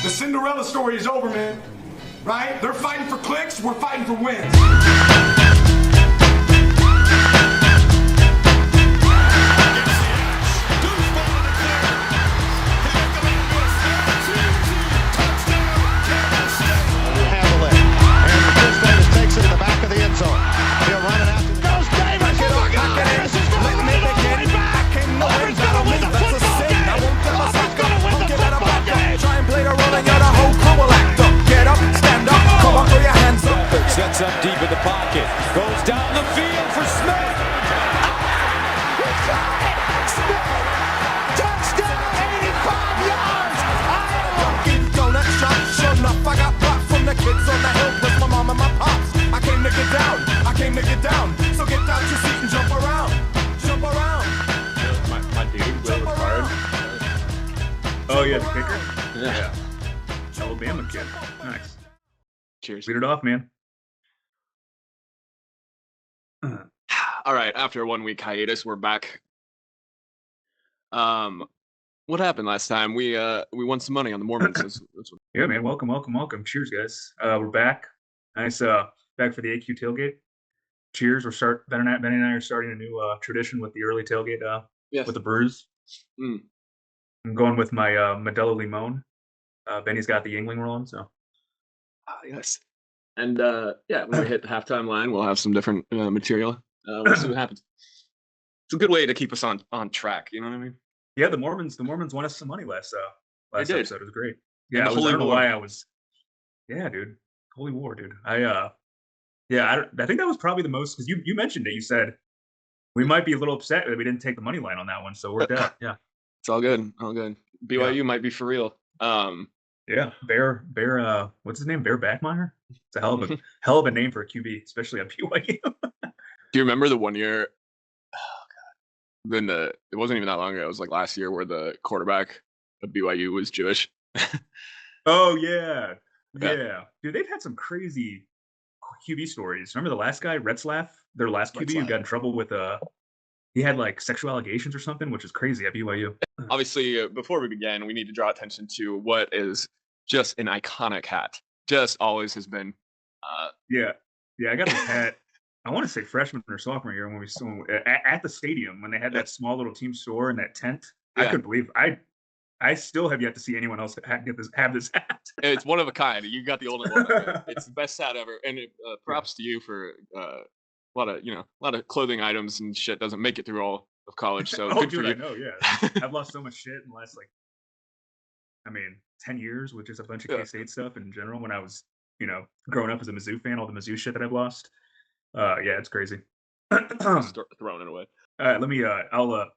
The Cinderella story is over, man. Right? They're fighting for clicks, we're fighting for wins. Sets up deep in the pocket. Goes down the field for Smith. Touchdown, 85 yards. Donut shop, sure enough, I got props from the kids on the hill with my mom and my pops. I came to get down. So get out your seat and jump around. My dude, Will Ricard. Oh, yeah, the kicker? Yeah. Alabama kid. Nice. Cheers. Lead it off, man. All right, after a 1 week hiatus, we're back. What happened last time? We won some money on the Mormons. Yeah, man. Welcome. Cheers, guys. We're back. Nice. Back for the AQ tailgate. Cheers. Benny and I are starting a new tradition with the early tailgate. Yes. With the brews. Mm. I'm going with my Modelo Limon. Benny's got the Yingling rolling, so. Yes. And when we hit the halftime line, we'll have some different material. We'll see what happens. It's a good way to keep us on track. You know what I mean? Yeah, the Mormons won us some money last episode. It was great. Yeah, I don't know why I was. Yeah, dude, Holy War, dude. I think that was probably the most because you mentioned it. You said we might be a little upset that we didn't take the money line on that one, so it worked out. Yeah, it's all good. BYU might be for real. Yeah, Bear. What's his name? Bear Backmeyer. It's a hell of a name for a QB, especially at BYU. Do you remember the 1 year? Oh god. Then it wasn't even that long ago. It was like last year where the quarterback of BYU was Jewish. Oh yeah. Dude, they've had some crazy QB stories. Remember the last guy, Retzlaff, their last QB, who got in trouble with he had like sexual allegations or something, which is crazy at BYU. Obviously, before we begin, we need to draw attention to what is just an iconic hat. Just always has been. Yeah, I got this hat. I want to say freshman or sophomore year when we saw at the stadium when they had that small little team store in that tent. Yeah. I couldn't believe I still have yet to see anyone else have this hat. It's one of a kind. You got the only one. It's the best hat ever, and props to you for a lot of clothing items and shit doesn't make it through all of college. So good for you. I know, yeah. I've lost so much shit in the last 10 years with just a bunch of K-State stuff in general. When I was growing up as a Mizzou fan, all the Mizzou shit that I've lost. Yeah, it's crazy. Start throwing it away. All right, let me. I'll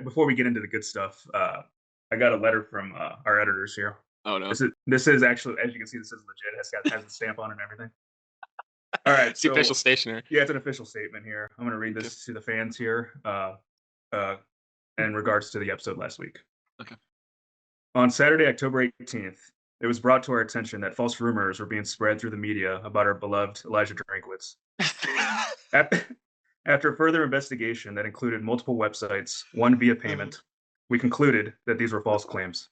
before we get into the good stuff. I got a letter from our editors here. Oh no! This is actually, as you can see, this is legit. It has the stamp on it and everything. All right, it's the official stationery. Yeah, it's an official statement here. I'm going to read this to the fans here. In regards to the episode last week. Okay. On Saturday, October 18th, it was brought to our attention that false rumors were being spread through the media about our beloved Elijah Drinkwitz. After further investigation that included multiple websites, one via payment, we concluded that these were false claims.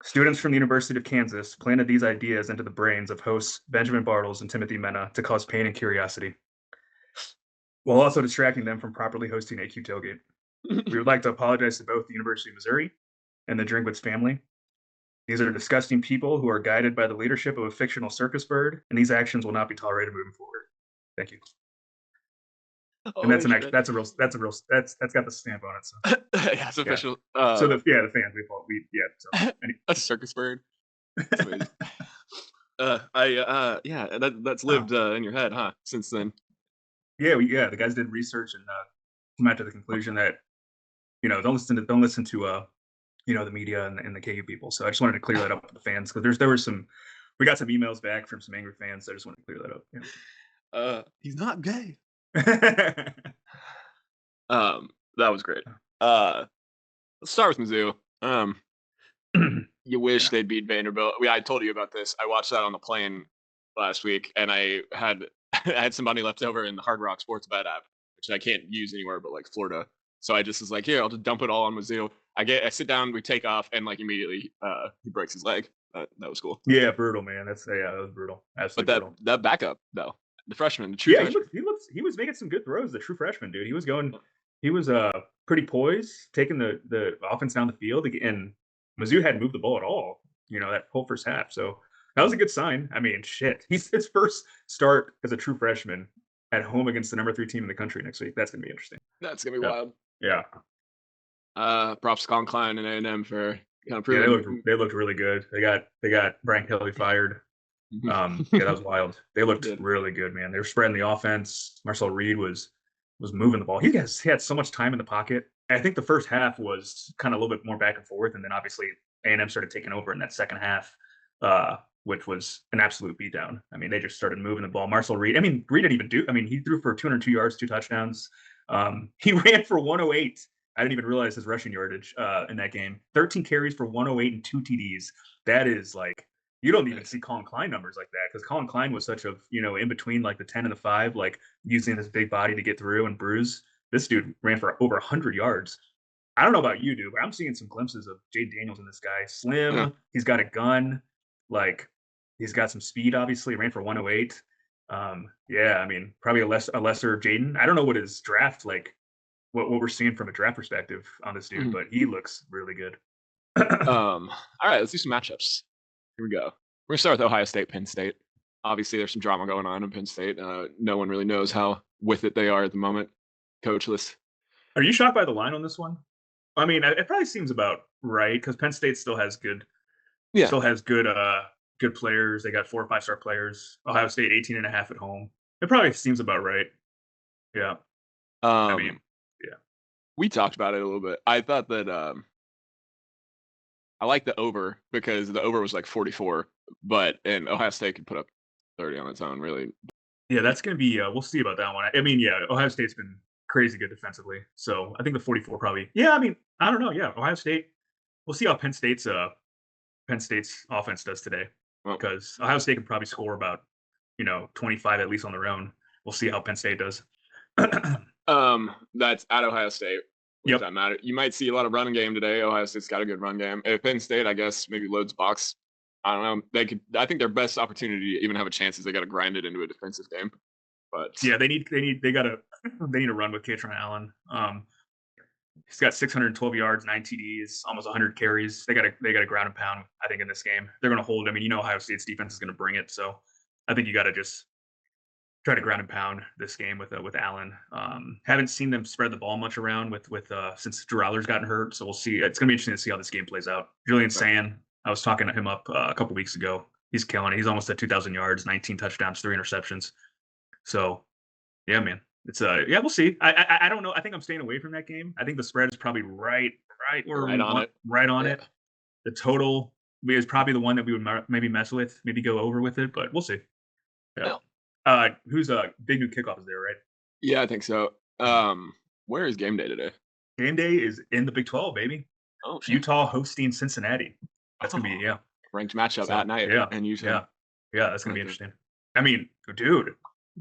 Students from the University of Kansas planted these ideas into the brains of hosts Benjamin Bartles and Timothy Mena to cause pain and curiosity, while also distracting them from properly hosting AQ Tailgate. We would like to apologize to both the University of Missouri and the Drinkwitz family. These are disgusting people who are guided by the leadership of a fictional circus bird, and these actions will not be tolerated moving forward. Thank you. And that's got the stamp on it. So. Yeah, it's official. So the fans That's a circus bird. That's lived in your head, huh? Since then. Yeah, the guys did research and come out to the conclusion that don't listen to the media and the KU people. So I just wanted to clear that up with the fans because we got some emails back from some angry fans. So I just wanted to clear that up. Yeah. He's not gay. That was great. Let's start with Mizzou. You wish they'd beat Vanderbilt. I told you about this. I watched that on the plane last week, and I had some money left over in the Hard Rock Sports Bet app, which I can't use anywhere but like Florida. So I just was like, here, I'll just dump it all on Mizzou. I sit down, we take off, and like immediately he breaks his leg. That was cool. Yeah, brutal, man. That was brutal. But Absolutely brutal. that backup though, the freshman, the true Yeah, freshman. he was making some good throws. The true freshman, dude. He was pretty poised, taking the offense down the field, and Mizzou hadn't moved the ball at all. That whole first half. So that was a good sign. I mean, shit. He's his first start as a true freshman at home against the number 3 team in the country next week. That's gonna be interesting. That's gonna be wild. Yeah. Props to Colin Klein and A&M for kind of Yeah, proving. they looked really good. They got Brian Kelly fired. Yeah, that was wild. They looked really good, man. They were spreading the offense. Marcel Reed was moving the ball. He had so much time in the pocket. I think the first half was kind of a little bit more back and forth, and then obviously A&M started taking over in that second half, which was an absolute beatdown. I mean, they just started moving the ball. Marcel Reed. I mean, Reed didn't even do. I mean, he threw for 202 yards, 2 touchdowns. He ran for 108. I didn't even realize his rushing yardage in that game. 13 carries for 108 and 2 TDs. That is like, you don't even see Colin Klein numbers like that, because Colin Klein was such a, in between like the 10 and the 5, like using his big body to get through and bruise. This dude ran for over 100 yards. I don't know about you, dude, but I'm seeing some glimpses of Jade Daniels in this guy. Slim, yeah. He's got a gun. Like, he's got some speed, obviously. Ran for 108. Yeah, I mean, probably a lesser Jaden. I don't know what his draft, like, what we're seeing from a draft perspective on this dude, but he looks really good. All right, let's do some matchups. Here we go. We're gonna start with Ohio State, Penn State. Obviously, there's some drama going on in Penn State. No one really knows how with it they are at the moment, coachless. Are you shocked by the line on this one? I mean, it probably seems about right, because Penn State still has good players. They got 4 or 5-star players. Ohio State 18.5 at home. It probably seems about right. Yeah. I mean, yeah. We talked about it a little bit. I thought that I like the over, because the over was like 44, and Ohio State could put up 30 on its own, really. Yeah, that's going to be, we'll see about that one. I mean, yeah, Ohio State's been crazy good defensively. So I think the 44 probably, yeah, I mean, I don't know. Yeah, Ohio State, we'll see how Penn State's offense does today, because Ohio State can probably score about, 25 at least on their own. We'll see how Penn State does. That's at Ohio State. Yep. That matter. You might see a lot of running game today. Ohio State's got a good run game. If Penn State, I guess, maybe loads box. I don't know. They could. I think their best opportunity to even have a chance is they got to grind it into a defensive game. But yeah, they need to run with Katron Allen. He's got 612 yards, 9 TDs, almost 100 carries. They got to ground and pound. I think in this game they're going to hold. I mean, Ohio State's defense is going to bring it. So I think you got to just try to ground and pound this game with Allen. Haven't seen them spread the ball much around with since Drew Aller's gotten hurt. So we'll see. It's going to be interesting to see how this game plays out. Julian Sand, I was talking to him up a couple weeks ago. He's killing it. He's almost at 2,000 yards, 19 touchdowns, 3 interceptions. So, yeah, man. It's yeah, we'll see. I don't know. I think I'm staying away from that game. I think the spread is probably right where we want, right on it. The total is probably the one that we would maybe mess with, maybe go over with it, but we'll see. Yeah. Who's big new kickoff is there, right? Yeah, I think so. Where is game day today? Game day is in the Big 12, baby. Oh, shit. Utah hosting Cincinnati. That's gonna be ranked matchup at night. Yeah, and Utah. Yeah, that's gonna be interesting. I mean, dude,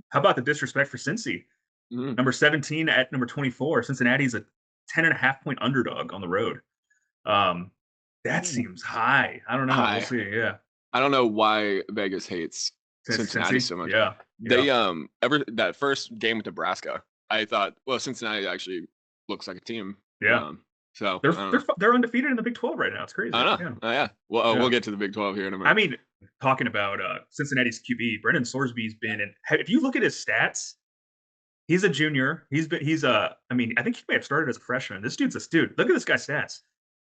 how about the disrespect for Cincy? Number 17 at number 24. Cincinnati's a 10.5-point underdog on the road. That seems high. I don't know. We'll see. Yeah. I don't know why Vegas hates Cincinnati so much. Yeah. They that first game with Nebraska, I thought, well, Cincinnati actually looks like a team. Yeah. So they're undefeated in the Big 12 right now. It's crazy. I know. Yeah. Oh, yeah. Well, we'll get to the Big 12 here in a minute. I mean, talking about Cincinnati's QB, Brendan Sorsby's been in. If you look at his stats, he's a junior. I mean, I think he may have started as a freshman. This dude's a dude. Look at this guy's stats.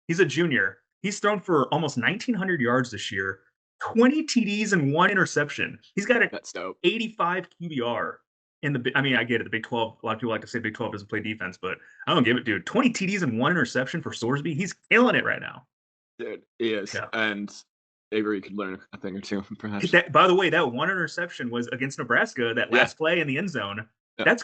He's a junior. He's thrown for almost 1,900 yards this year, 20 TDs and 1 interception. He's got That's dope. 85 QBR in the. I mean, I get it. The Big 12. A lot of people like to say Big 12 doesn't play defense, but I don't give it, dude. 20 TDs and 1 interception for Sorsby. He's killing it right now. Dude, he is. Yeah. And Avery could learn a thing or two, perhaps. By the way, that 1 interception was against Nebraska. That last play in the end zone.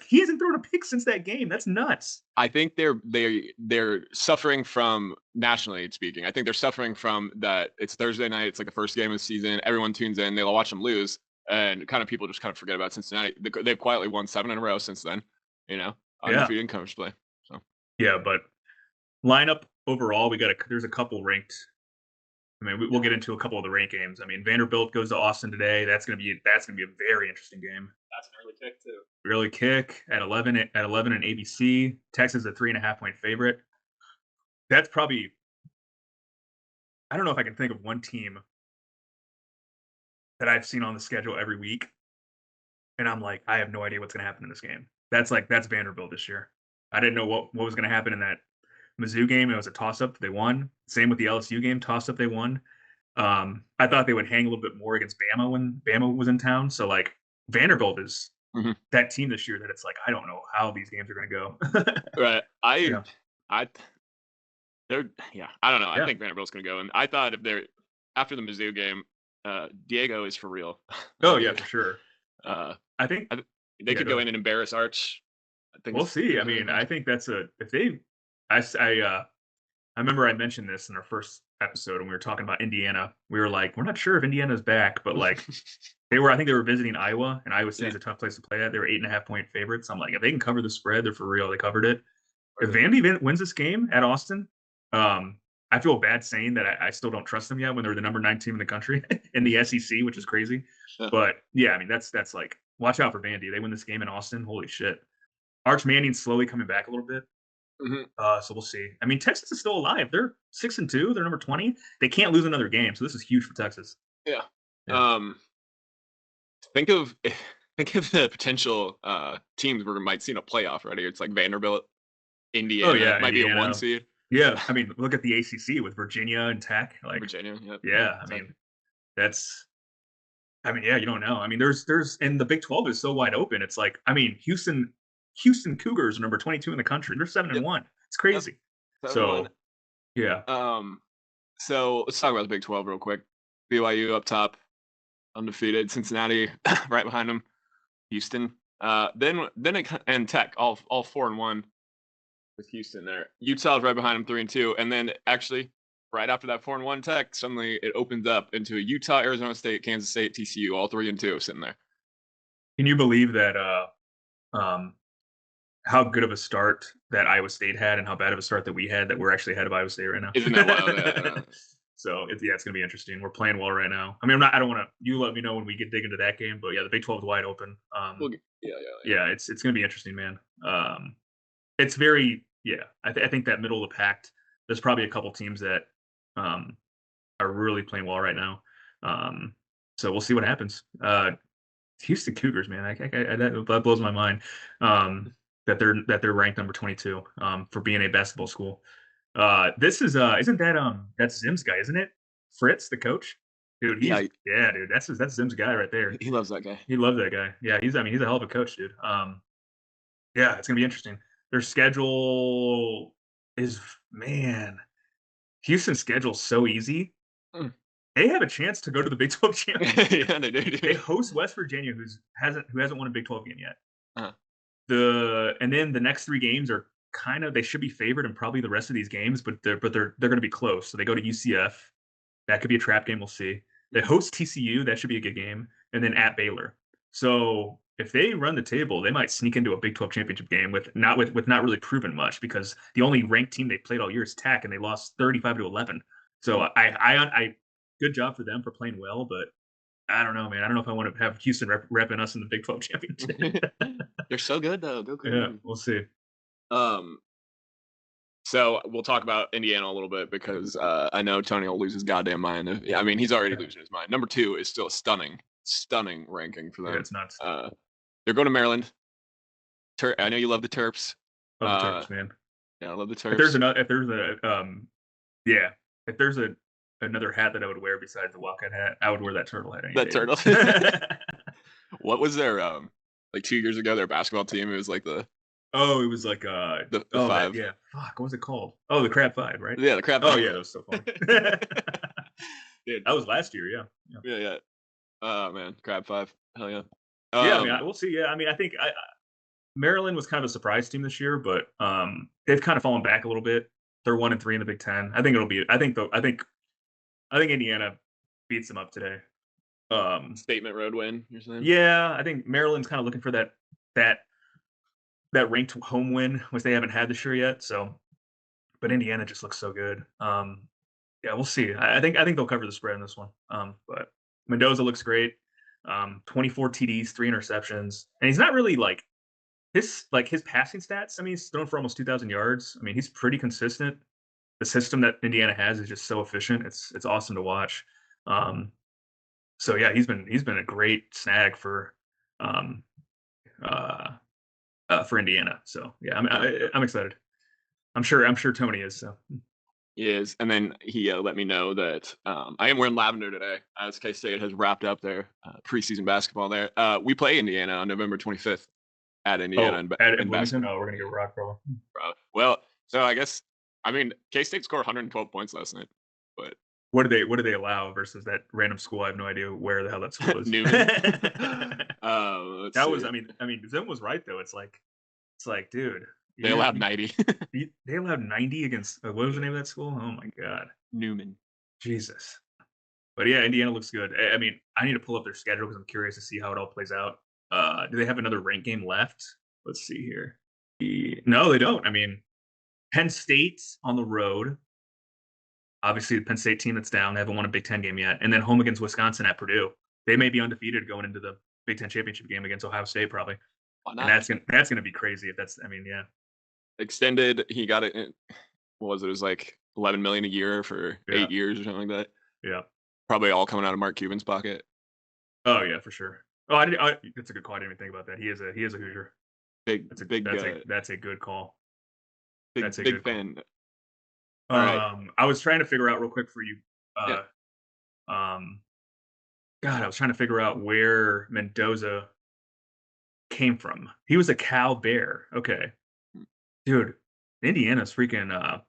He hasn't thrown a pick since that game. That's nuts. I think they're suffering from, nationally speaking, I think they're suffering from that. It's Thursday night. It's like the first game of the season. Everyone tunes in. They'll watch them lose, and kind of people just kind of forget about Cincinnati. They've quietly won 7 in a row since then. Undefeated in conference play. So yeah, but lineup overall, there's a couple ranked I mean, we'll get into a couple of the ranked games. I mean, Vanderbilt goes to Austin today. That's gonna be a very interesting game. That's an early kick too. Early kick at 11 and ABC. Texas a 3.5-point favorite. That's probably. I don't know if I can think of one team that I've seen on the schedule every week, and I'm like, I have no idea what's gonna happen in this game. That's Vanderbilt this year. I didn't know what was gonna happen in that Mizzou game. It was a toss-up. They won. Same with the LSU game. Toss-up. They won. I thought they would hang a little bit more against Bama when Bama was in town. So like Vanderbilt is that team this year that it's like I don't know how these games are going to go. Right. I Yeah. I don't know. I Yeah. think Vanderbilt's going to go. And I thought if they're after the Mizzou game, Diego is for real. Oh yeah, for sure. I think they could go in and embarrass Arch. I think we'll see. I mean, I think that's I remember I mentioned this in our first episode when we were talking about Indiana. We were like, we're not sure if Indiana's back, but like I think they were visiting Iowa, and Iowa State's a tough place to play at. They were 8.5-point favorites. I'm like, if they can cover the spread, they're for real. They covered it. If Vandy wins this game at Austin, I feel bad saying that I still don't trust them yet when they're the number 9 team in the country in the SEC, which is crazy. But yeah, I mean that's like watch out for Vandy. They win this game in Austin. Holy shit. Arch Manning's slowly coming back a little bit. So we'll see. I mean, Texas is still alive. They're 6-2. They're number 20. They can't lose another game, so this is huge for Texas. Yeah. Think of the potential teams we might see in a playoff already. It's like Vanderbilt, Indiana. Oh yeah, might Indiana. be a 1 seed. Yeah, I mean, look at the ACC with Virginia and Tech. Like Virginia. Yep. Yeah, I mean, that's. I mean, yeah, you don't know. I mean, there's and the Big 12 is so wide open. It's like, I mean, Houston Cougars are number 22 in the country. They're 7-1. It's crazy. So, yeah. So let's talk about the Big 12 real quick. BYU up top, undefeated. Cincinnati right behind them. Houston. Then and Tech all 4-1 with Houston there. Utah's right behind them 3-2, and then actually right after that 4-1 Tech, suddenly it opens up into a Utah, Arizona State, Kansas State, TCU, all 3-2 sitting there. Can you believe that? How good of a start that Iowa State had, and how bad of a start that we had, that we're actually ahead of Iowa State right now. Isn't that wild? Yeah. So it's going to be interesting. We're playing well right now. I mean, I don't want to. You let me know when we dig into that game. But yeah, the Big 12 is wide open. Yeah. It's going to be interesting, man. It's very I think that middle of the pack. There's probably a couple teams that are really playing well right now. So we'll see what happens. Houston Cougars, man, that blows my mind. That they're ranked number 22 for being a basketball school. This is isn't that that's Zim's guy, isn't it? Fritz, the coach, dude. Dude, that's Zim's guy right there. He loves that guy. He loves that guy. Yeah, he's a hell of a coach, dude. Yeah, it's gonna be interesting. Their schedule is Houston's schedule's so easy. They have a chance to go to the Big 12 championship. Yeah, they do. They host West Virginia, who hasn't won a Big 12 game yet. And then the next 3 games are they should be favored in probably the rest of these games, but they're going to be close. So they go to UCF. That could be a trap game. We'll see. They host TCU. That should be a good game. And then at Baylor. So if they run the table, they might sneak into a Big 12 championship game with not really proven much, because the only ranked team they played all year is Tech, and they lost 35-11. So I good job for them for playing well, but I don't know, man. I don't know if I want to have Houston repping us in the Big 12 championship. They're so good, though. Go crazy. Yeah, we'll see. So we'll talk about Indiana a little bit, because I know Tony will lose his goddamn mind. I mean, he's already losing his mind. Number 2 is still a stunning ranking for them. Yeah, it's nuts. They're going to Maryland. I know you love the Terps. Love the Terps, man. Yeah, I love the Terps. If there's another hat that I would wear besides the Wildcat hat, I would wear that turtle hat. Turtle. What was their like 2 years ago? Their basketball team. It was like the 5. Yeah. Fuck. What was it called? Oh, the Crab 5, right? Yeah, the Crab 5. Oh yeah, that was so fun. Dude, that was last year. Yeah. Oh man, Crab 5. Hell yeah. Yeah, I mean, we'll see. Yeah, I mean, I think Maryland was kind of a surprise team this year, but they've kind of fallen back a little bit. They're 1-3 in the Big 10. I think Indiana beats them up today. Statement road win, you're saying? Yeah, I think Maryland's kind of looking for that ranked home win, which they haven't had this year yet. So, but Indiana just looks so good. Yeah, we'll see. I think they'll cover the spread in this one. But Mendoza looks great. 24 TDs, 3 interceptions, and he's not really his passing stats. I mean, he's thrown for almost 2,000 yards. I mean, he's pretty consistent. The system that Indiana has is just so efficient. It's awesome to watch. So yeah, he's been a great snag for Indiana. So yeah, I'm excited. I'm sure Tony is. So He is, and then he let me know that I am wearing lavender today, as K-State has wrapped up their preseason basketball there. We play Indiana on November 25th at Indiana in Wilmington. basketball. Oh, we're gonna get rock probably. Well, so I guess K-State scored 112 points last night, but what do they allow versus that random school? I have no idea where the hell that school is. Newman. That was, I mean, Zim was right though. It's like, dude, they allowed 90. They allowed 90 against what was the name of that school? Oh my god, Newman. Jesus. But yeah, Indiana looks good. I mean, I need to pull up their schedule because I'm curious to see how it all plays out. Do they have another ranked game left? Let's see here. No, they don't. I mean, Penn State's on the road. Obviously, the Penn State team that's down, they haven't won a Big Ten game yet. And then home against Wisconsin at Purdue. They may be undefeated going into the Big Ten championship game against Ohio State, probably. And that's gonna be crazy if that's. I mean, yeah. Extended. He got it. What was it? It was like 11 million a year for 8 years or something like that. Yeah. Probably all coming out of Mark Cuban's pocket. Oh yeah, for sure. Oh, that's a good call. I didn't even think about that. He is a Hoosier. That's a good call. That's a big good fan. Call. I was trying to figure out real quick for you. God, I was trying to figure out where Mendoza came from. He was a Cal Bear. Okay, dude, Indiana's freaking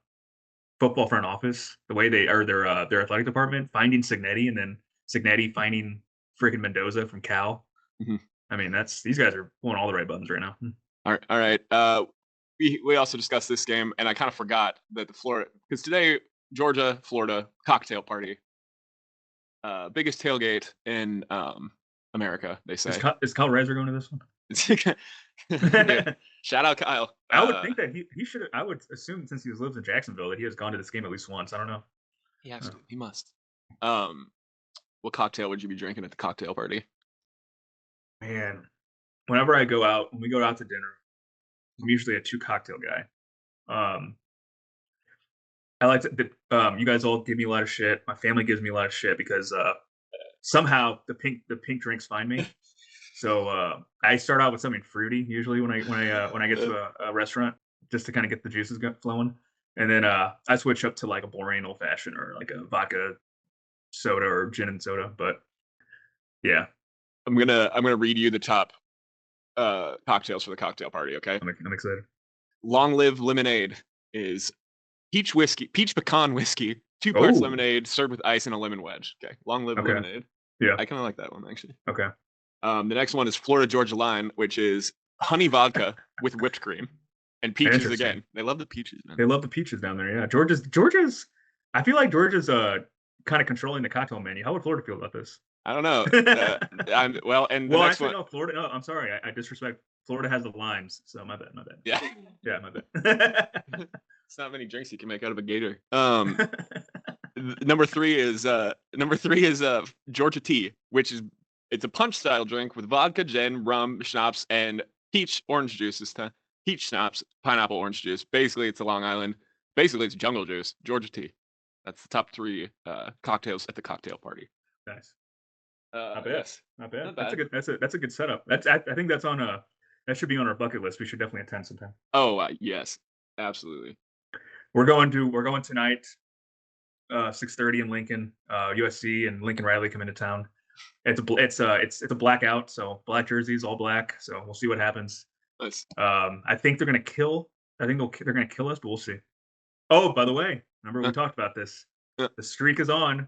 football front office. The way they are their athletic department finding Signetti and then Signetti finding freaking Mendoza from Cal. Mm-hmm. I mean, these guys are pulling all the right buttons right now. All right. We also discussed this game, and I kind of forgot that because today Georgia, Florida cocktail party, biggest tailgate in America. They say. Is Kyle Reiser going to this one? Yeah. Shout out Kyle. I would think that he should. I would assume since he lives in Jacksonville that he has gone to this game at least once. I don't know. He has to. He must. What cocktail would you be drinking at the cocktail party? Man, whenever I go out, when we go out to dinner, I'm usually a 2 cocktail guy. I like to. You guys all give me a lot of shit. My family gives me a lot of shit because somehow the pink drinks find me. So I start out with something fruity usually when I get to a restaurant just to kind of get the juices flowing, and then I switch up to like a boring old fashioned or like a vodka soda or gin and soda. But yeah, I'm gonna read you the top cocktails for the cocktail party. Okay, I'm excited. Long Live Lemonade is peach pecan whiskey, 2 parts lemonade served with ice and a lemon wedge. Okay, Long Live Lemonade. Yeah, I kind of like that one actually. Okay. The next one is Florida Georgia Line, which is honey vodka with whipped cream and peaches again. They love the peaches, man. They love the peaches down there. Yeah, Georgia's. I feel like Georgia's kind of controlling the cocktail menu. How would Florida feel about this? I don't know. No, Florida. No, I'm sorry. I disrespect. Florida has the limes, so my bad. Yeah, my bad. It's not many drinks you can make out of a gator. Number three is Georgia tea, which is it's a punch style drink with vodka, gin, rum, schnapps, and peach orange juice this time. Peach schnapps, pineapple orange juice. Basically, it's a Long Island. Basically, it's jungle juice. Georgia tea. That's the top 3 cocktails at the cocktail party. Nice. Not bad. Yes. Not bad. Not bad. That's a good setup. I think that's on that should be on our bucket list. We should definitely attend sometime. Oh yes, absolutely. We're going tonight. 6:30 in Lincoln. USC and Lincoln Riley come into town. It's a blackout, so black jerseys, all black. So we'll see what happens. Nice. I think they're gonna kill. They're gonna kill us, but we'll see. Oh, by the way, remember we talked about this? The streak is on.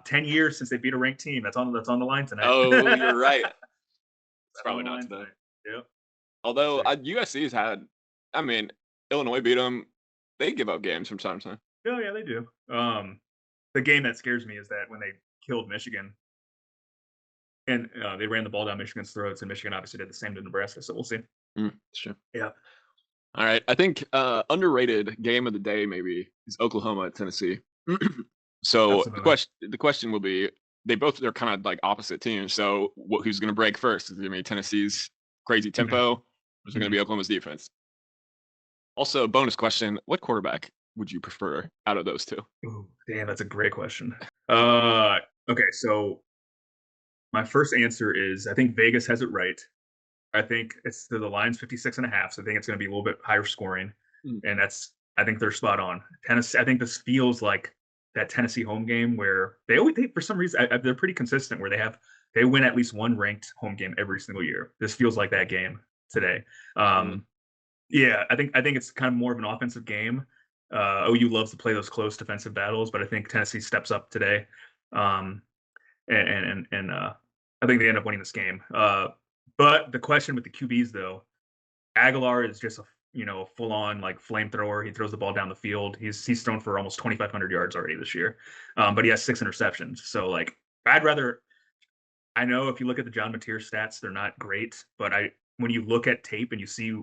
10 years since they beat a ranked team. That's on the line tonight. Oh, you're right. It's probably not today. Yep. Although USC's had, I mean, Illinois beat them. They give up games from time to time. Oh yeah, they do. The game that scares me is that when they killed Michigan, and they ran the ball down Michigan's throats, and Michigan obviously did the same to Nebraska. So we'll see. Sure. Yeah. All right. I think underrated game of the day maybe is Oklahoma at Tennessee. So Absolutely. the question will be, they're kind of like opposite teams. So who's going to break first? Is it going to be Tennessee's crazy tempo, or is it going to be Oklahoma's defense? Also, bonus question: what quarterback would you prefer out of those two? Ooh, damn, that's a great question. Okay, so my first answer is I think Vegas has it right. I think the line's 56.5, so I think it's going to be a little bit higher scoring, Mm. and I think they're spot on. Tennessee, I think this feels like that Tennessee home game where they for some reason they're pretty consistent where they win at least one ranked home game every single year. This feels like that game today. Mm. Yeah, I think it's kind of more of an offensive game. OU loves to play those close defensive battles, but I think Tennessee steps up today, um, and I think they end up winning this game. But the question with the QBs though, Aguilar is just a full on like flamethrower. He throws the ball down the field. He's thrown for almost 2,500 yards already this year, but he has 6 interceptions. So like I'd rather. I know if you look at the John Mateer stats, they're not great, but when you look at tape and you see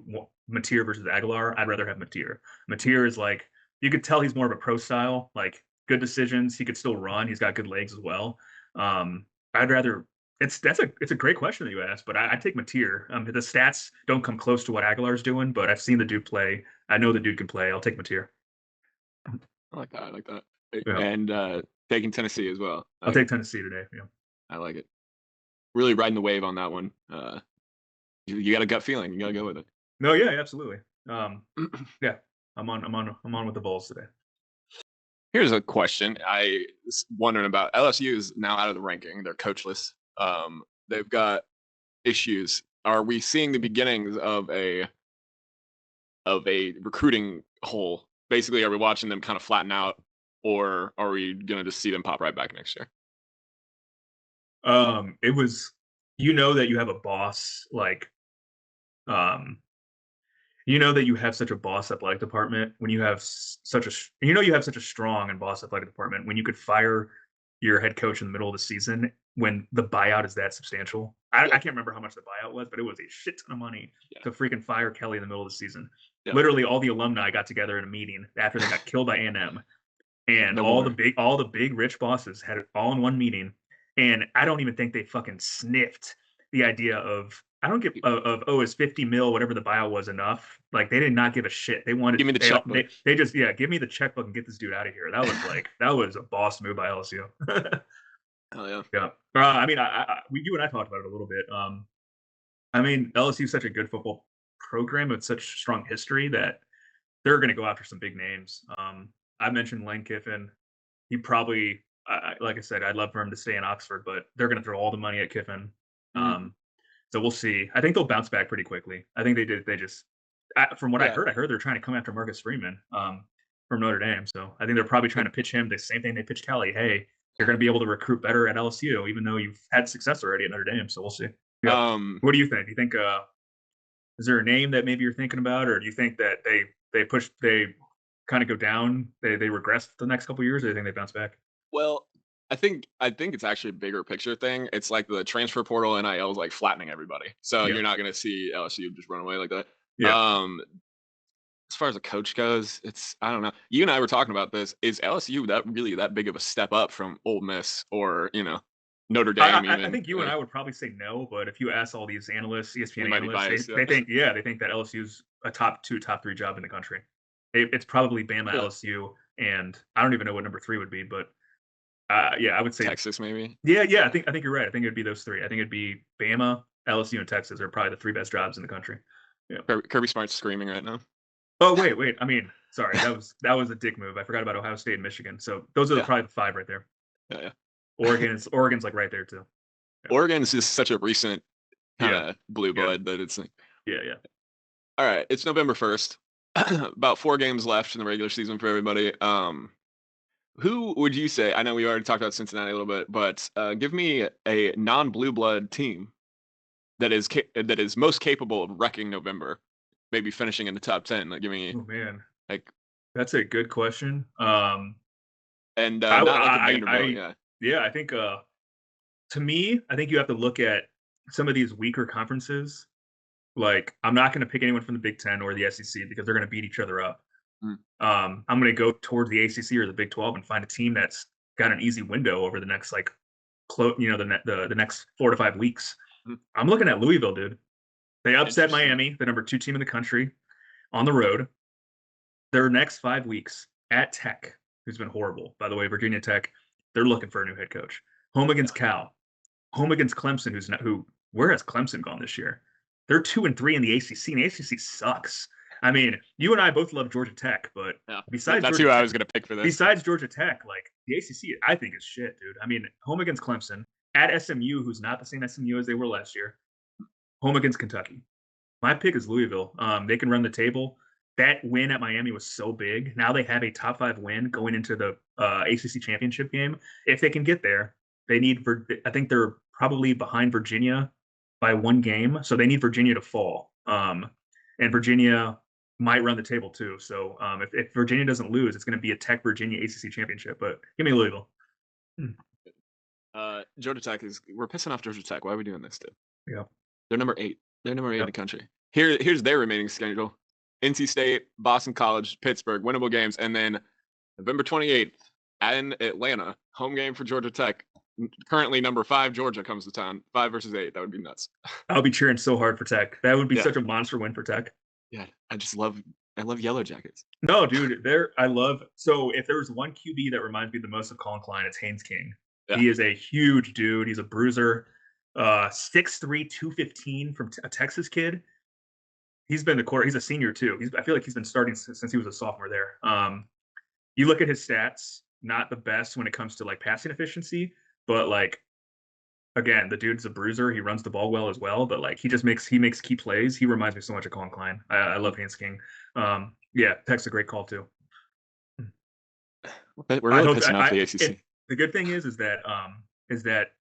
Mateer versus Aguilar, I'd rather have Mateer. Mateer is like you could tell he's more of a pro style, like good decisions. He could still run. He's got good legs as well. I'd rather. It's a great question that you asked, but I take Mateer. The stats don't come close to what Aguilar's doing, but I've seen the dude play. I know the dude can play. I'll take Mateer. I like that. I like that. Yeah. And taking Tennessee as well. I'll take Tennessee today. Yeah. I like it. Really riding the wave on that one. You got a gut feeling. You got to go with it. No, yeah, absolutely. Yeah, I'm on with the Bulls today. Here's a question I was wondering about. LSU is now out of the ranking. They're coachless. They've got issues. Are we seeing the beginnings of a recruiting hole? Basically, are we watching them kind of flatten out, or are we going to just see them pop right back next year? It was that you have a boss like that you have such a boss athletic department when you have such a you have such a strong and boss athletic department when you could fire your head coach in the middle of the season when the buyout is that substantial. I can't remember how much the buyout was, but it was a shit ton of money to freaking fire Kelly in the middle of the season. Yeah. Literally, all the alumni got together in a meeting after they got killed by A&M, and No all wonder. the big rich bosses had it all in one meeting. And I don't even think they fucking sniffed the idea of I don't get is 50 mil whatever the buyout was enough. Like they did not give a shit. They wanted Give me the checkbook. they just give me the checkbook and get this dude out of here. That was that was a boss move by LSU. Hell yeah. Yeah. I mean, you and I talked about it a little bit. I mean, LSU is such a good football program with such strong history that they're going to go after some big names. I mentioned Lane Kiffin. He probably, like I said, I'd love for him to stay in Oxford, but they're going to throw all the money at Kiffin. So we'll see. I think they'll bounce back pretty quickly. I think they did. They just, from what I heard they're trying to come after Marcus Freeman from Notre Dame. So I think they're probably trying to pitch him the same thing they pitched Kelly. Hey, you're going to be able to recruit better at LSU, even though you've had success already at Notre Dame. So we'll see. Yeah. What do you think? Do you think is there a name that maybe you're thinking about, or do you think that they kind of go down, they regress the next couple of years, or do you think they bounce back? Well, I think it's actually a bigger picture thing. It's like the transfer portal NIL is like flattening everybody. So you're not going to see LSU just run away like that. Yeah. As far as a coach goes, I don't know. You and I were talking about this. Is LSU that big of a step up from Ole Miss or Notre Dame? I think you and I would probably say no, but if you ask all these analysts, ESPN analysts, biased, they think that LSU's a top 2, top 3 job in the country. It's probably Bama, LSU, and I don't even know what number 3 would be, but I would say Texas maybe. Yeah, I think you're right. I think it'd be those 3. I think it'd be Bama, LSU, and Texas are probably the 3 best jobs in the country. Yeah. Kirby Smart's screaming right now. Oh wait. I mean, sorry, that was a dick move. I forgot about Ohio State and Michigan. So those are probably the 5 right there. Yeah. Oregon's like right there too. Yeah. Oregon's just such a recent kind of blue blood that it's like. Yeah. All right, it's November 1st. About 4 games left in the regular season for everybody. Who would you say? I know we already talked about Cincinnati a little bit, but give me a non-blue blood team that is most capable of wrecking November, maybe finishing in the top 10. Like, give me. Oh man, like that's a good question. And not like a Vanderbilt. Yeah, I think to me, I think you have to look at some of these weaker conferences. Like, I'm not going to pick anyone from the Big Ten or the SEC because they're going to beat each other up. I'm going to go towards the ACC or the Big 12 and find a team that's got an easy window over the next the next 4 to 5 weeks. Mhm. I'm looking at Louisville, dude. They upset Interesting. Miami, the number 2 team in the country, on the road. Their next 5 weeks at Tech, who's been horrible. By the way, Virginia Tech, they're looking for a new head coach. Home against Cal, home against Clemson, where has Clemson gone this year? They're 2-3 in the ACC, and the ACC sucks. I mean, you and I both love Georgia Tech, but Yeah, besides that's Georgia who Tech, I was gonna pick for this. besides Georgia Tech, like the ACC, I think is shit, dude. I mean, home against Clemson, at SMU, who's not the same SMU as they were last year, home against Kentucky. My pick is Louisville. They can run the table. That win at Miami was so big. Now they have a top 5 win going into the ACC championship game. If they can get there, I think they're probably behind Virginia by 1 game, so they need Virginia to fall. And Virginia might run the table too. So if Virginia doesn't lose, it's going to be a Tech Virginia ACC championship. But give me Louisville. Georgia Tech we're pissing off Georgia Tech. Why are we doing this, dude? Yeah. They're number 8. They're number 8 in Yep. the country. Here's their remaining schedule: NC State, Boston College, Pittsburgh, winnable games, and then November 28th in Atlanta, home game for Georgia Tech. Currently number 5 Georgia comes to town. 5 versus 8. That would be nuts. I'll be cheering so hard for Tech. That would be Yeah. such a monster win for Tech. Yeah, I love Yellow Jackets. No, dude, so if there was one QB that reminds me the most of Colin Klein, it's Haynes King. Yeah. He is a huge dude. He's a bruiser. 6'3", 215 from a Texas kid. He's been he's a senior too. I feel like he's been starting since he was a sophomore there. You look at his stats, not the best when it comes to like passing efficiency, but like again, the dude's a bruiser. He runs the ball well as well, but like he makes key plays. He reminds me so much of Colin Klein. I love Haynes King. Yeah, Tech's a great call too. We're really pissing off the ACC. The good thing is that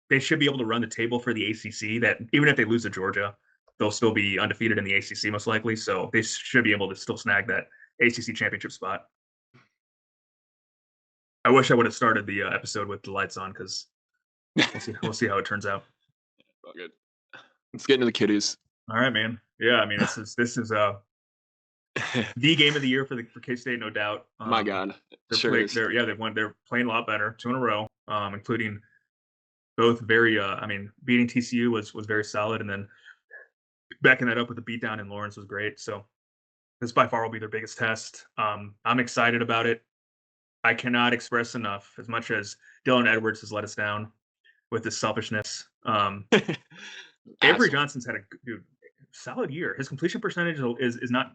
they should be able to run the table for the ACC. That even if they lose to Georgia, they'll still be undefeated in the ACC most likely. So they should be able to still snag that ACC championship spot. I wish I would have started the episode with the lights on because we'll see how it turns out. All good. Let's get into the kiddies. All right, man. Yeah, I mean this is the game of the year for K-State, no doubt. My God, they're playing a lot better, 2 in a row, including both very. Beating TCU was very solid, and then backing that up with the beatdown in Lawrence was great. So this by far will be their biggest test. I'm excited about it. I cannot express enough, as much as Dylan Edwards has let us down with his selfishness. Avery Johnson's had a solid year. His completion percentage is not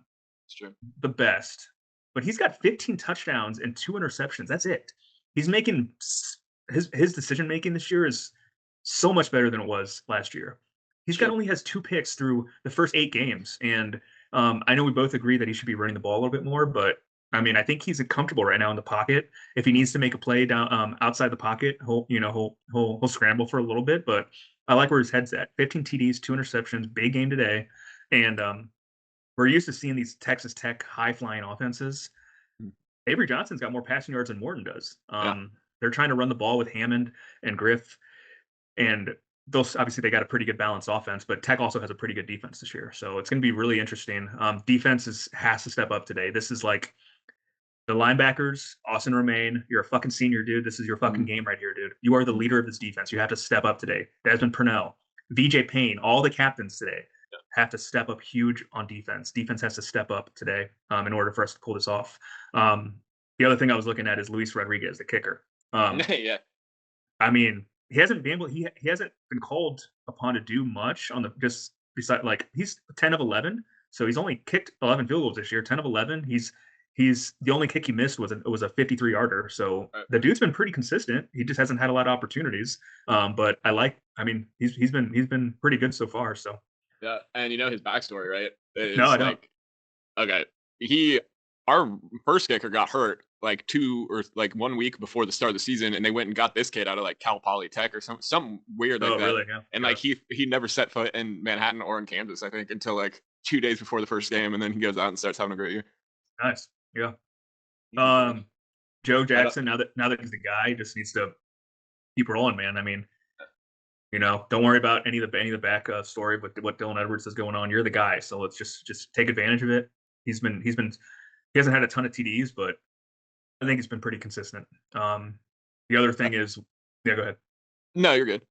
the best, but he's got 15 touchdowns and 2 interceptions. That's it. He's making his decision making this year is so much better than it was last year. Only has 2 picks through the first 8 games, and I know we both agree that he should be running the ball a little bit more, but I mean, I think he's comfortable right now in the pocket. If he needs to make a play down outside the pocket, he'll scramble for a little bit. But I like where his head's at. 15 TDs, 2 interceptions, big game today, and we're used to seeing these Texas Tech high flying offenses. Avery Johnson's got more passing yards than Morton does. They're trying to run the ball with Hammond and Griff, and those obviously they got a pretty good balanced offense, but Tech also has a pretty good defense this year. So it's going to be really interesting. Defense has to step up today. This is like the linebackers, Austin Romaine, you're a fucking senior, dude. This is your fucking game right here, dude. You are the leader of this defense. You have to step up today. Desmond Purnell, VJ Payne, all the captains today have to step up huge on defense. Defense has to step up today in order for us to pull this off. The other thing I was looking at is Luis Rodriguez, the kicker. Yeah. I mean, he hasn't been called upon to do much on he's 10 of 11, so he's only kicked 11 field goals this year. 10 of 11. He's the only kick he missed was a 53-yarder. So the dude's been pretty consistent. He just hasn't had a lot of opportunities. But he's been pretty good so far. So yeah, and you know his backstory, right? No, I don't. Okay, our first kicker got hurt like 1 week before the start of the season, and they went and got this kid out of like Cal Poly Tech or something weird like that. Really? Yeah. And like he never set foot in Manhattan or in Kansas, I think, until like 2 days before the first game, and then he goes out and starts having a great year. Nice. Yeah. Joe Jackson, now that he's the guy, he just needs to keep rolling, man. I mean, don't worry about any of the back story with what Dylan Edwards is going on. You're the guy, so let's just take advantage of it. He hasn't had a ton of TDs, but I think he's been pretty consistent. The other thing is, yeah, go ahead. No, you're good.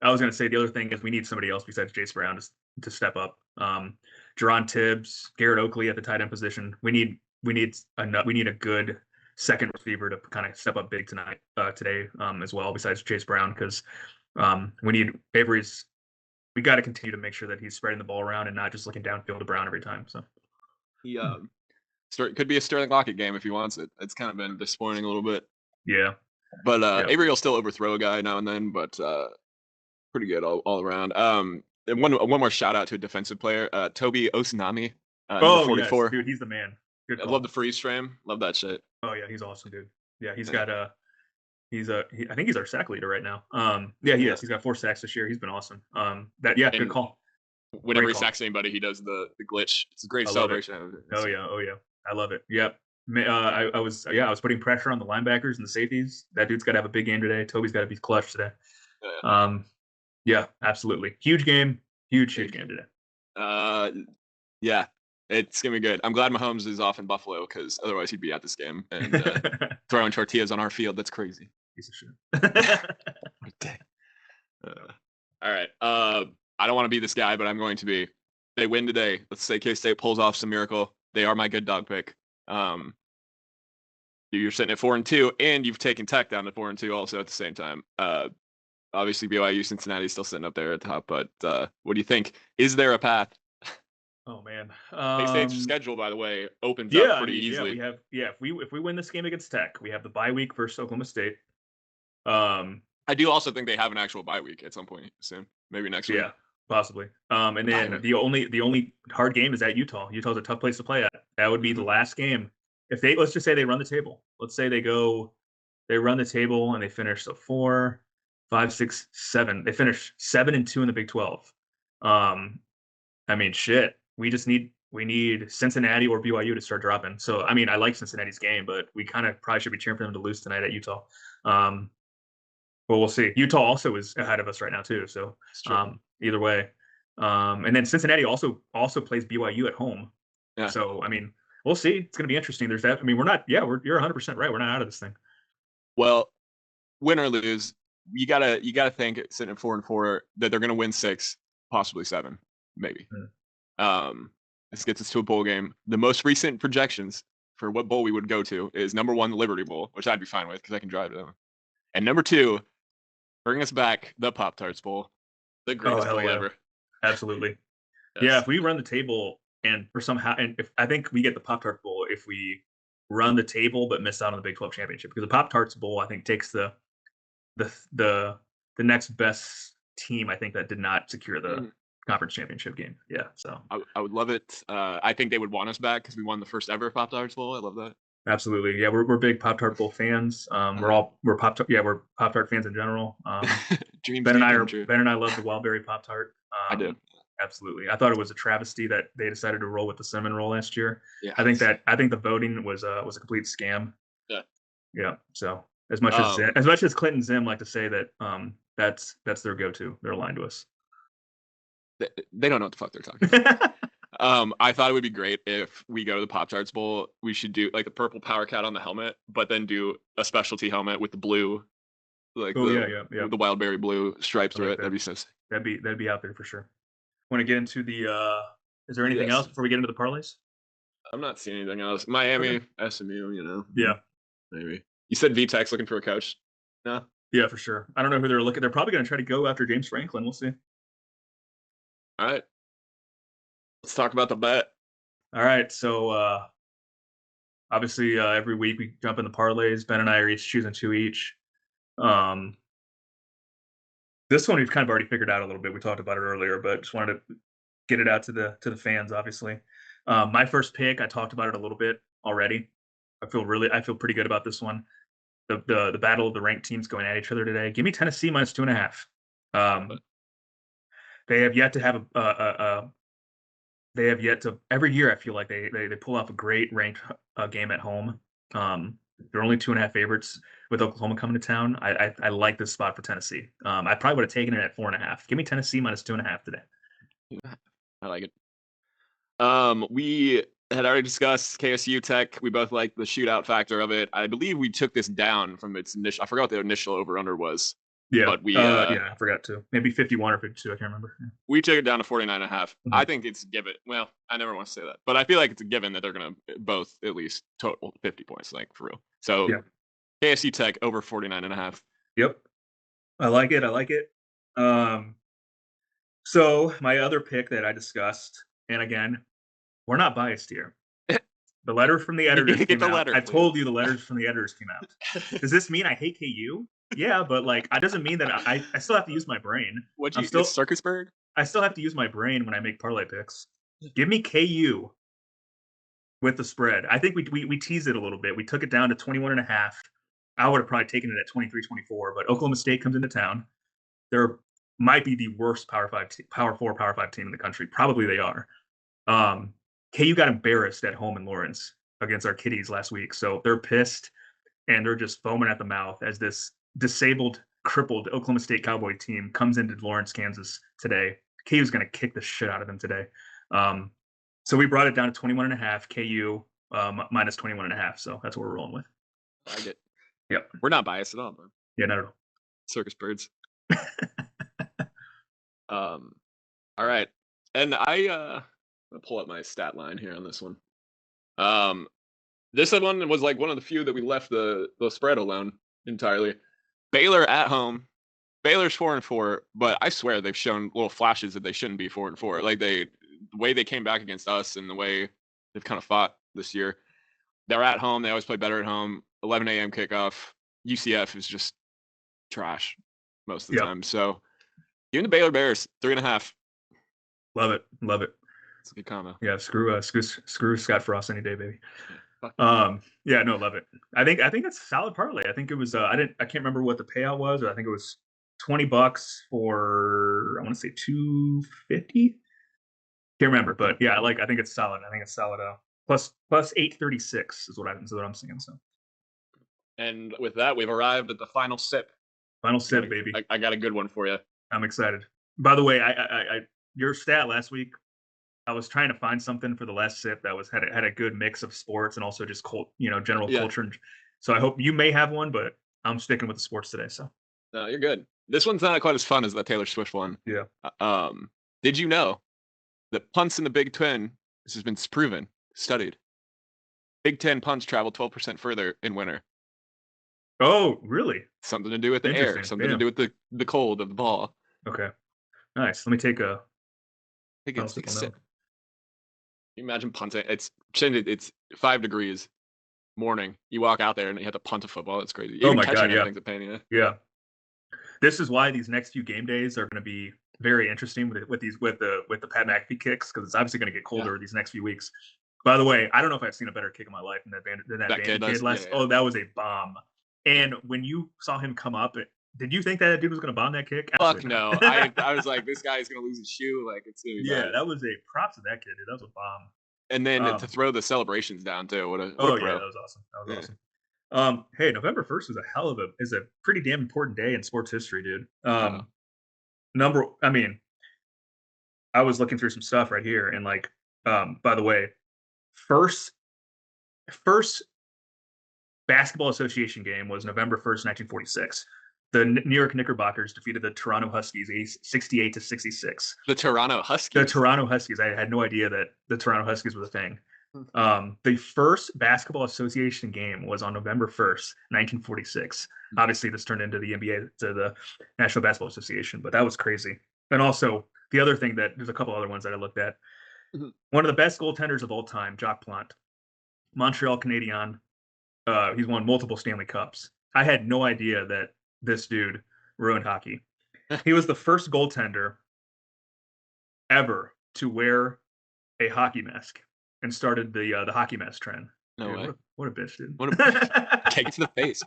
I was going to say the other thing is we need somebody else besides Jace Brown to step up. Jerron Tibbs, Garrett Oakley at the tight end position. We need a good second receiver to kind of step up big today as well. Besides Chase Brown, because we need Avery's. We got to continue to make sure that he's spreading the ball around and not just looking downfield to Brown every time. So He could be a Sterling Lockett game if he wants it. It's kind of been disappointing a little bit. yeah, But Yeah. Avery will still overthrow a guy now and then, but pretty good all around. And one more shout out to a defensive player, Toby Osunami, number 44. yes, dude, he's the man. Good I call. love the freeze frame. Love that shit. Oh yeah, he's awesome, dude. Yeah, he's got I think he's our sack leader right now. Yeah, he is. He's got 4 sacks this year. He's been awesome. Good And call. Whenever he call. sacks anybody, he does the glitch. It's a great I love celebration. Oh yeah, I love it. Yep. I was putting pressure on the linebackers and the safeties. That dude's got to have a big game today. Toby's got to be clutch today. Yeah, absolutely. Huge game. Huge game today. Yeah, it's gonna be good. I'm glad Mahomes is off in Buffalo because otherwise he'd be at this game and throwing tortillas on our field. That's crazy. Piece of shit. All right. I don't want to be this guy, but I'm going to be. They win today. Let's say K-State pulls off some miracle. They are my good dog pick. You're sitting at 4-2, and you've taken Tech down to 4-2 also at the same time. Obviously, BYU, Cincinnati still sitting up there at the top. But what do you think? Is there a path? Oh man. K-State's schedule, by the way, opens up pretty easily. If we win this game against Tech, we have the bye week versus Oklahoma State. I do also think they have an actual bye week at some point soon, maybe next week. Yeah, possibly. And then the only hard game is at Utah. Utah's a tough place to play at. That would be the last game. If let's just say they run the table. Let's say they run the table and they finish 4, 5, 6, 7. They finish 7-2 in the Big 12. I mean, shit. We need Cincinnati or BYU to start dropping. So I mean, I like Cincinnati's game, but we kind of probably should be cheering for them to lose tonight at Utah. Well, we'll see. Utah also is ahead of us right now too. So either way, and then Cincinnati also plays BYU at home. Yeah. So I mean, we'll see. It's going to be interesting. There's that. I mean, you're 100% right. We're not out of this thing. Well, win or lose, you gotta think sitting at 4-4 that they're going to win 6, possibly 7, maybe. This gets us to a bowl game. The most recent projections for what bowl we would go to is number 1, the Liberty Bowl, which I'd be fine with because I can drive to them. And number 2, bring us back the Pop-Tarts Bowl, the greatest bowl ever. Absolutely. Yes. Yeah, if we run the table and if I think we get the Pop-Tart Bowl if we run the table but miss out on the Big 12 championship, because the Pop-Tarts Bowl I think takes the next best team I think that did not secure the conference championship game. Yeah, so I would love it. I think they would want us back because we won the first ever Pop-Tarts Bowl. I love that. Absolutely. Yeah, we're big Pop-Tart Bowl fans. We're Pop-Tart fans in general. Ben and I love the Wildberry Pop-Tart. I do. Absolutely. I thought it was a travesty that they decided to roll with the cinnamon roll last year. Yeah. I think the voting was a complete scam. Yeah. Yeah. So as much as Clinton Zim like to say that that's their go-to, they're aligned to us. They don't know what the fuck they're talking about. I thought it would be great if we go to the Pop-Tarts Bowl. We should do like the purple power cat on the helmet, but then do a specialty helmet with the blue, like the Wildberry blue stripes through it. That'd be so sick. That'd be out there for sure. Want to get into the? Is there anything else before we get into the parlays? I'm not seeing anything else. Miami, SMU, Yeah, maybe. You said VTech's looking for a coach. No. Yeah, for sure. I don't know who they're looking. They're probably going to try to go after James Franklin. We'll see. All right. Let's talk about the bet. All right. So obviously every week we jump in the parlays. Ben and I are each choosing 2 each. This one we've kind of already figured out a little bit. We talked about it earlier, but just wanted to get it out to the fans, obviously. My first pick, I talked about it a little bit already. I feel pretty good about this one. The battle of the ranked teams going at each other today. Give me Tennessee minus 2.5. They have yet to have every year I feel like they pull off a great ranked game at home. They're only 2.5 favorites with Oklahoma coming to town. I like this spot for Tennessee. I probably would have taken it at 4.5. Give me Tennessee minus 2.5 today. I like it. We had already discussed KSU Tech. We both like the shootout factor of it. I believe we took this down from its initial. I forgot what the initial over/under was. Yeah, but we I forgot to. Maybe 51 or 52. I can't remember. Yeah. We took it down to 49.5. Mm-hmm. I think it's given. Well, I never want to say that, but I feel like it's a given that they're going to both at least total 50 points, like for real. So KSU Tech over 49.5. Yep, I like it. So my other pick that I discussed, and again, we're not biased here. The letter from the editors came out. I told you the letters from the editors came out. Does this mean I hate KU? Yeah, but like, it doesn't mean that I still have to use my brain. Circusburg? I still have to use my brain when I make parlay picks. Give me KU with the spread. I think we teased it a little bit. We took it down to 21.5. I would have probably taken it at 23, 24, but Oklahoma State comes into town. They're might be the worst Power 4, Power 5 team in the country. Probably they are. KU got embarrassed at home in Lawrence against our Kitties last week. So they're pissed, and they're just foaming at the mouth as this disabled, crippled Oklahoma State Cowboy team comes into Lawrence, Kansas today. KU's going to kick the shit out of them today. So we brought it down to 21.5, KU minus 21.5. So that's what we're rolling with. I get. Yep. We're not biased at all, bro. Yeah, not at all. Circus birds. All right. And I'll pull up my stat line here on this one. This one was like one of the few that we left the spread alone entirely. Baylor at home. Baylor's 4-4, but I swear they've shown little flashes that they shouldn't be 4-4. Like the way they came back against us and the way they've kind of fought this year. They're at home. They always play better at home. 11 a.m. kickoff. UCF is just trash most of the time. So even the Baylor Bears 3.5. Love it. It's a good combo. Yeah, screw Scott Frost any day, baby. Yeah, no, love it. I think it's a solid parlay. I think it was I can't remember what the payout was, or I think it was $20 for, I want to say 250. Can't remember, but yeah, I think it's solid. I think it's solid. Plus 836 is what I'm seeing. So. And with that, we've arrived at the final sip. Final sip, baby. I got a good one for you. I'm excited. By the way, I your stat last week, I was trying to find something for the last sip that had a good mix of sports and also just general culture. So I hope you may have one, but I'm sticking with the sports today. So no, you're good. This one's not quite as fun as the Taylor Swift one. Yeah. Did you know that punts in the Big Ten? This has been proven, studied. Big Ten punts travel 12% further in winter. Oh, really? Something to do with the air. Something to do with the cold of the ball. Okay. Nice. Let me take a sip. You imagine punting. It's 5 degrees morning. You walk out there and you have to punt a football. It's crazy. Oh my God, yeah. A pain, yeah. This is why these next few game days are going to be very interesting with the Pat McAfee kicks, because it's obviously going to get colder these next few weeks. By the way, I don't know if I've seen a better kick in my life than that kid last. Oh, that was a bomb. And when you saw him come up, did you think that dude was going to bomb that kick? Fuck no. I was like, this guy is going to lose his shoe. Like, it's going to be bad. That was a props to that kid, dude. That was a bomb. And then to throw the celebrations down too. What a yeah, that was awesome. Awesome. Hey, November 1st is a pretty damn important day in sports history, dude. I was looking through some stuff right here, and by the way, first basketball association game was November 1st, 1946. The New York Knickerbockers defeated the Toronto Huskies 68-66. The Toronto Huskies? The Toronto Huskies. I had no idea that the Toronto Huskies was a thing. The first basketball association game was on November 1st, 1946. Obviously, this turned into the NBA, to the National Basketball Association, but that was crazy. And also, the other thing there's a couple other ones that I looked at. One of the best goaltenders of all time, Jacques Plante, Montreal Canadiens. He's won multiple Stanley Cups. I had no idea that this dude ruined hockey. He was the first goaltender ever to wear a hockey mask and started the hockey mask trend. No dude, way. What a bitch, dude. Take it to the face,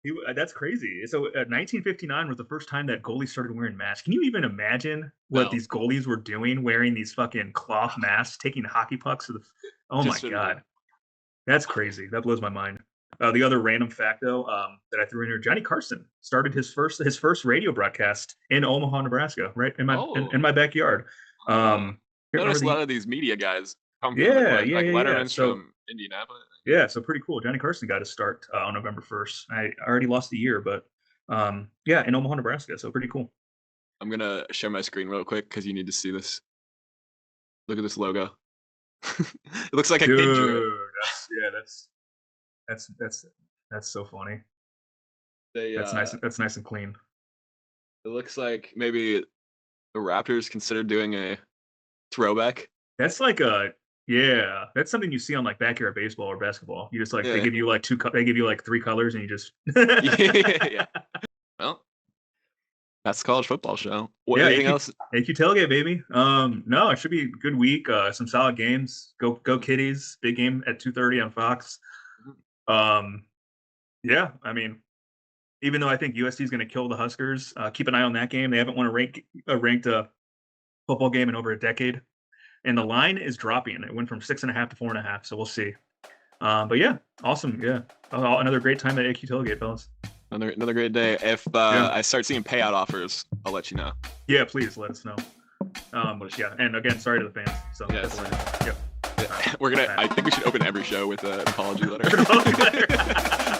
man. That's crazy. So 1959 was the first time that goalies started wearing masks. Can you even imagine what these goalies were doing, wearing these fucking cloth masks, taking hockey pucks to the... Oh my God. That's crazy. That blows my mind. The other random fact, though, that I threw in here: Johnny Carson started his first radio broadcast in Omaha, Nebraska, right in my backyard. Here, noticed a lot of these media guys come from Yeah, like Letterman's yeah. So from Indianapolis. yeah, so pretty cool. Johnny Carson got to start on November 1st. I already lost a year, but yeah, in Omaha, Nebraska. So pretty cool. I'm gonna share my screen real quick because you need to see this. Look at this logo. It looks like a kid drew it. That's so funny. That's Nice. That's nice and clean. It looks like maybe the Raptors considered doing a throwback. That's like that's something you see on like backyard baseball or basketball. You just like they Yeah. give you like they give you like 3 colors and you just Yeah. Well, that's the college football show. What anything else? AQ Tailgate, baby. No, it should be a good week. Some solid games. Go Kitties. Big game at 2:30 on Fox. Yeah, I mean, even though I think USC is going to kill the Huskers, keep an eye on that game. They haven't won a ranked football game in over a decade, and the line is dropping. It went from 6.5 to 4.5, so we'll see. But yeah, awesome. Yeah, another great time at AQ Tailgate, fellas. Another great day. If I start seeing payout offers, I'll let you know. Yeah, please let us know. Yeah, and again, sorry to the fans. So Yes. Yep. I think we should open every show with an apology letter.